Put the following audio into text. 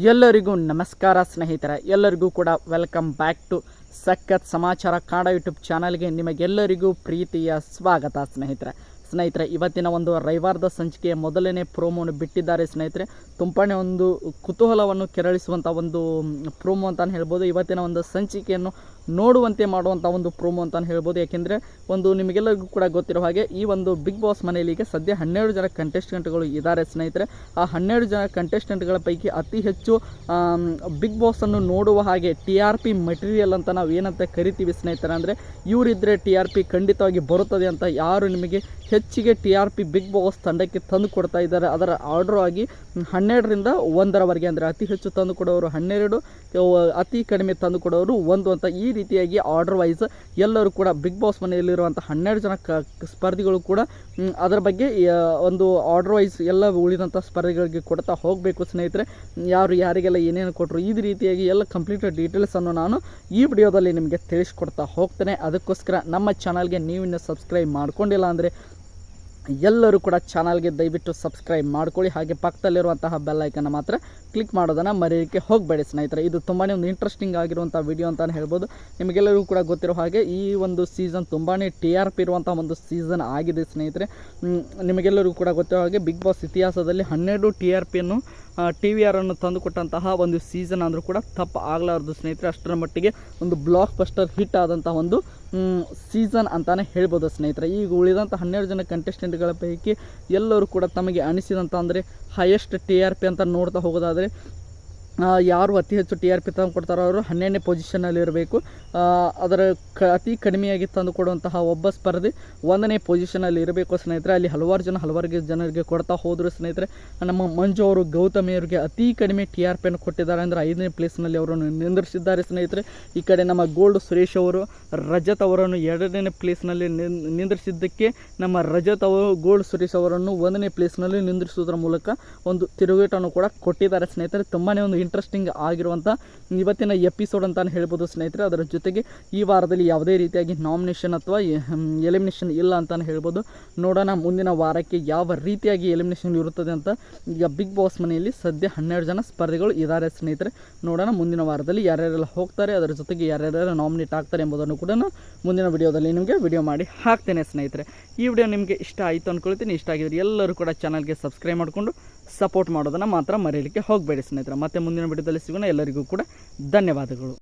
ಎಲ್ಲರಿಗೂ ನಮಸ್ಕಾರ ಸ್ನೇಹಿತರೆ, ಎಲ್ಲರಿಗೂ ಕೂಡ ವೆಲ್ಕಮ್ ಬ್ಯಾಕ್ ಟು ಸಖತ್ ಸಮಾಚಾರ ಕನ್ನಡ ಯೂಟ್ಯೂಬ್ ಚಾನಲ್ಗೆ ನಿಮಗೆಲ್ಲರಿಗೂ ಪ್ರೀತಿಯ ಸ್ವಾಗತ ಸ್ನೇಹಿತರೆ ಇವತ್ತಿನ ಒಂದು ರವಿವಾರದ ಸಂಚಿಕೆಯ ಮೊದಲನೇ ಪ್ರೋಮೋನು ಬಿಟ್ಟಿದ್ದಾರೆ ಸ್ನೇಹಿತರೆ. ತುಂಬಾ ಒಂದು ಕುತೂಹಲವನ್ನು ಕೆರಳಿಸುವಂಥ ಒಂದು ಪ್ರೋಮೋ ಅಂತಲೇ ಹೇಳ್ಬೋದು. ಇವತ್ತಿನ ಒಂದು ಸಂಚಿಕೆಯನ್ನು ನೋಡುವಂತೆ ಮಾಡುವಂಥ ಒಂದು ಪ್ರೋಮೋ ಅಂತಲೇ ಹೇಳ್ಬೋದು. ಯಾಕೆಂದರೆ ಒಂದು ನಿಮಗೆಲ್ಲರಿಗೂ ಕೂಡ ಗೊತ್ತಿರೋ ಹಾಗೆ ಈ ಒಂದು ಬಿಗ್ ಬಾಸ್ ಮನೆಯಲ್ಲಿ ಈಗ ಸದ್ಯ 12 ಜನ ಕಂಟೆಸ್ಟೆಂಟ್ಗಳು ಇದ್ದಾರೆ ಸ್ನೇಹಿತರೆ. ಆ 12 ಜನ ಕಂಟೆಸ್ಟೆಂಟ್ಗಳ ಪೈಕಿ ಅತಿ ಹೆಚ್ಚು ಬಿಗ್ ಬಾಸನ್ನು ನೋಡುವ ಹಾಗೆ TRP ಮೆಟೀರಿಯಲ್ ಅಂತ ನಾವು ಏನಂತ ಕರಿತೀವಿ ಸ್ನೇಹಿತರೆ, ಅಂದರೆ ಇವರಿದ್ದರೆ TRP ಖಂಡಿತವಾಗಿ ಬರುತ್ತದೆ ಅಂತ ಯಾರು ನಿಮಗೆ ಹೆಚ್ಚಿಗೆ TRP ಬಿಗ್ ಬಾಸ್ ತಂಡಕ್ಕೆ ತಂದು ಕೊಡ್ತಾ ಇದ್ದಾರೆ, ಅದರ ಆರ್ಡರ್ ಆಗಿ 12ರಿಂದ 1ರವರೆಗೆ, ಅಂದರೆ ಅತಿ ಹೆಚ್ಚು ತಂದು ಕೊಡೋರು 12, ಅತಿ ಕಡಿಮೆ ತಂದು ಕೊಡೋರು 1 ಅಂತ ಈ ರೀತಿಯಾಗಿ ಆರ್ಡರ್ ವೈಸ್ ಎಲ್ಲರೂ ಕೂಡ ಬಿಗ್ ಬಾಸ್ ಮನೆಯಲ್ಲಿರುವಂಥ 12 ಜನ ಸ್ಪರ್ಧಿಗಳು ಕೂಡ ಅದರ ಬಗ್ಗೆ ಒಂದು ಆರ್ಡರ್ ವೈಸ್ ಎಲ್ಲ ಉಳಿದಂಥ ಸ್ಪರ್ಧಿಗಳಿಗೆ ಕೊಡ್ತಾ ಹೋಗಬೇಕು ಸ್ನೇಹಿತರೆ. ಯಾರು ಯಾರಿಗೆಲ್ಲ ಏನೇನು ಕೊಟ್ಟರು ಈ ರೀತಿಯಾಗಿ ಎಲ್ಲ ಕಂಪ್ಲೀಟ್ ಡೀಟೇಲ್ಸನ್ನು ನಾನು ಈ ವಿಡಿಯೋದಲ್ಲಿ ನಿಮಗೆ ತಿಳಿಸ್ಕೊಡ್ತಾ ಹೋಗ್ತೇನೆ. ಅದಕ್ಕೋಸ್ಕರ ನಮ್ಮ ಚಾನಲ್ಗೆ ನೀವಿನ್ನು ಸಬ್ಸ್ಕ್ರೈಬ್ ಮಾಡ್ಕೊಂಡಿಲ್ಲ ಅಂದರೆ ಎಲ್ಲರೂ ಕೂಡ ಚಾನಲ್ಗೆ ದಯವಿಟ್ಟು ಸಬ್ಸ್ಕ್ರೈಬ್ ಮಾಡ್ಕೊಳ್ಳಿ. ಹಾಗೆ ಪಕ್ಕದಲ್ಲಿರುವಂತಹ ಬೆಲ್ ಐಕನ್ನ ಮಾತ್ರ ಕ್ಲಿಕ್ ಮಾಡೋದನ್ನು ಮರೆಯೋಕ್ಕೆ ಹೋಗಬೇಡಿ ಸ್ನೇಹಿತರೆ. ಇದು ತುಂಬಾ ಒಂದು ಇಂಟ್ರೆಸ್ಟಿಂಗ್ ಆಗಿರುವಂಥ ವಿಡಿಯೋ ಅಂತಲೇ ಹೇಳ್ಬೋದು. ನಿಮಗೆಲ್ಲರಿಗೂ ಕೂಡ ಗೊತ್ತಿರೋ ಹಾಗೆ ಈ ಒಂದು ಸೀಸನ್ ತುಂಬಾ TRP ಇರುವಂಥ ಒಂದು ಸೀಸನ್ ಆಗಿದೆ ಸ್ನೇಹಿತರೆ. ನಿಮಗೆಲ್ಲರಿಗೂ ಕೂಡ ಗೊತ್ತಿರೋ ಹಾಗೆ ಬಿಗ್ ಬಾಸ್ ಇತಿಹಾಸದಲ್ಲಿ 12 TRPಯನ್ನು TVR ಅನ್ನು ತಂದುಕೊಟ್ಟಂತಹ ಒಂದು ಸೀಸನ್ ಅಂದರೂ ಕೂಡ ತಪ್ಪು ಆಗಲಾರದು ಸ್ನೇಹಿತರೆ. ಅಷ್ಟರ ಮಟ್ಟಿಗೆ ಒಂದು ಬ್ಲಾಕ್ ಬಸ್ಟರ್ ಹಿಟ್ ಆದಂತಹ ಒಂದು ಸೀಸನ್ ಅಂತಾನೆ ಹೇಳ್ಬೋದು ಸ್ನೇಹಿತರೆ. ಈಗ ಉಳಿದಂಥ 12 ಜನ ಕಂಟೆಸ್ಟೆಂಟ್ಗಳ ಪೈಕಿ ಎಲ್ಲರೂ ಕೂಡ ತಮಗೆ ಅನಿಸಿದಂಥ ಅಂದರೆ ಹೈಯೆಸ್ಟ್ TRP ಅಂತ ನೋಡ್ತಾ ಹೋಗೋದಾದರೆ ಯಾರು ಅತಿ ಹೆಚ್ಚು TRP ತಂದು ಕೊಡ್ತಾರೋ ಅವರು 12ನೇ ಪೊಸಿಷನಲ್ಲಿ ಇರಬೇಕು. ಅದರ ಅತಿ ಕಡಿಮೆಯಾಗಿ ತಂದು ಕೊಡುವಂತಹ ಒಬ್ಬ ಸ್ಪರ್ಧಿ 1ನೇ ಪೊಸಿಷನಲ್ಲಿ ಇರಬೇಕು ಸ್ನೇಹಿತರೆ. ಅಲ್ಲಿ ಹಲವಾರು ಜನರಿಗೆ ಕೊಡ್ತಾ ಹೋದರು ಸ್ನೇಹಿತರೆ. ನಮ್ಮ ಮಂಜು ಅವರು ಗೌತಮಿ ಅವರಿಗೆ ಅತಿ ಕಡಿಮೆ TRPಯನ್ನು ಕೊಟ್ಟಿದ್ದಾರೆ, ಅಂದರೆ 5ನೇ ಪ್ಲೇಸ್ನಲ್ಲಿ ಅವರನ್ನು ನಿಂದಿರಿಸಿದ್ದಾರೆ ಸ್ನೇಹಿತರೆ. ಈ ಕಡೆ ನಮ್ಮ ಗೋಲ್ಡ್ ಸುರೇಶ್ ಅವರು ರಜತ್ ಅವರನ್ನು 2ನೇ ಪ್ಲೇಸ್ನಲ್ಲಿ ನಿಂದಿರಿಸಿದ್ದಕ್ಕೆ ನಮ್ಮ ರಜತ್ ಅವರು ಗೋಲ್ಡ್ ಸುರೇಶ್ ಅವರನ್ನು 1ನೇ ಪ್ಲೇಸ್ನಲ್ಲಿ ನಿಂದಿರಿಸುವುದರ ಮೂಲಕ ಒಂದು ತಿರುಗೇಟನ್ನು ಕೂಡ ಕೊಟ್ಟಿದ್ದಾರೆ ಸ್ನೇಹಿತರೆ. ತುಂಬಾ ಒಂದು ಇಂಟ್ರೆಸ್ಟಿಂಗ್ ಆಗಿರುವಂಥ ಇವತ್ತಿನ ಎಪಿಸೋಡ್ ಅಂತಾನೆ ಹೇಳ್ಬೋದು ಸ್ನೇಹಿತರೆ. ಅದರ ಜೊತೆಗೆ ಈ ವಾರದಲ್ಲಿ ಯಾವುದೇ ರೀತಿಯಾಗಿ ನಾಮಿನೇಷನ್ ಅಥವಾ ಎಲಿಮಿನೇಷನ್ ಇಲ್ಲ ಅಂತಾನೆ ಹೇಳ್ಬೋದು. ನೋಡೋಣ ಮುಂದಿನ ವಾರಕ್ಕೆ ಯಾವ ರೀತಿಯಾಗಿ ಎಲಿಮಿನೇಷನ್ ಇರುತ್ತದೆ ಅಂತ. ಈಗ ಬಿಗ್ ಬಾಸ್ ಮನೆಯಲ್ಲಿ ಸದ್ಯ 12 ಜನ ಸ್ಪರ್ಧಿಗಳು ಇದ್ದಾರೆ ಸ್ನೇಹಿತರೆ. ನೋಡೋಣ ಮುಂದಿನ ವಾರದಲ್ಲಿ ಯಾರ್ಯಾರೆಲ್ಲ ಹೋಗ್ತಾರೆ, ಅದರ ಜೊತೆಗೆ ಯಾರ್ಯಾರು ನಾಮಿನೇಟ್ ಆಗ್ತಾರೆ ಎಂಬುದನ್ನು ಕೂಡ ಮುಂದಿನ ವಿಡಿಯೋದಲ್ಲಿ ನಿಮಗೆ ವಿಡಿಯೋ ಮಾಡಿ ಹಾಕ್ತೇನೆ ಸ್ನೇಹಿತರೆ. ಈ ವಿಡಿಯೋ ನಿಮಗೆ ಇಷ್ಟ ಆಯಿತು ಅಂದ್ಕೊಳ್ತೀನಿ. ಇಷ್ಟ ಆಗಿದ್ರೆ ಎಲ್ಲರೂ ಕೂಡ ಚಾನಲ್ಗೆ ಸಬ್ಸ್ಕ್ರೈಬ್ ಮಾಡಿಕೊಂಡು ಸಪೋರ್ಟ್ ಮಾಡೋದನ್ನು ಮಾತ್ರ ಮರೆಯಲಿಕ್ಕೆ ಹೋಗಬೇಡಿ ಸ್ನೇಹಿತರೆ. ಮತ್ತೆ ಮುಂದಿನ ವಿಡಿಯೋದಲ್ಲಿ ಸಿಗೋಣ. ಎಲ್ಲರಿಗೂ ಕೂಡ ಧನ್ಯವಾದಗಳು.